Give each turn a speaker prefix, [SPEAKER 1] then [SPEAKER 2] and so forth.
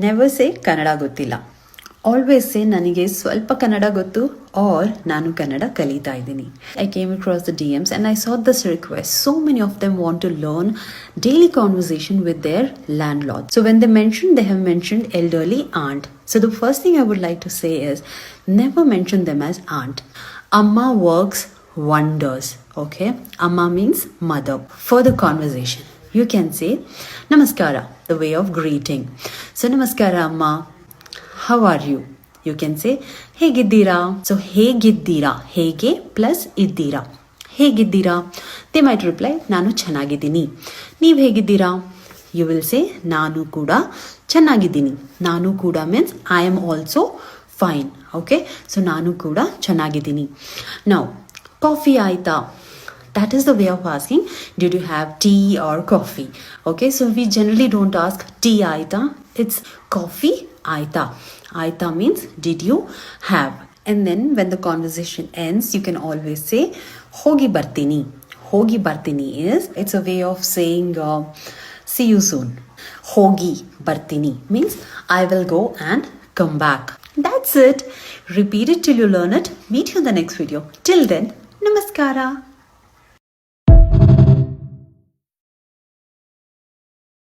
[SPEAKER 1] Never say Kannada ಗೊತ್ತಿಲ್ಲ. Always say ನನಗೆ ಸ್ವಲ್ಪ ಕನ್ನಡ ಗೊತ್ತು ಆರ್ ನಾನು ಕನ್ನಡ ಕಲಿತಾ ಇದ್ದೀನಿ. I came across the DMs and I saw this request. So many of them want to learn daily conversation with their landlord. So when they have mentioned elderly aunt. So the first thing I would like to say is never mention them as aunt. Amma works wonders. Okay, Amma means mother. For the conversation, you can say Namaskara, the way of greeting. So Namaskara Amma, how are you? You can say ಹೇಗಿದ್ದೀರಾ. So ಹೇಗಿದ್ದೀರಾ, ಹೇಗೆ plus ಇದ್ದೀರಾ, ಹೇಗಿದ್ದೀರಾ. They might reply ನಾನು ಚೆನ್ನಾಗಿದ್ದೀನಿ. ನೀವು ಹೇಗಿದ್ದೀರಾ? You will say ನಾನು ಕೂಡ ಚೆನ್ನಾಗಿದ್ದೀನಿ. ನಾನು ಕೂಡ means I am also fine. Okay, so ನಾನು ಕೂಡ ಚೆನ್ನಾಗಿದ್ದೀನಿ. Now ಕಾಫಿ ಆಯ್ತಾ? That is the way of asking, did you have tea or coffee? Okay, so we generally don't ask tea aita, it's coffee aita. Aita means did you have? And then when the conversation ends, you can always say hogi bartini. Hogi bartini is, it's a way of saying see you soon. Hogi bartini means I will go and come back. That's it. Repeat it till you learn it. Meet you in the next video. Till then, namaskara.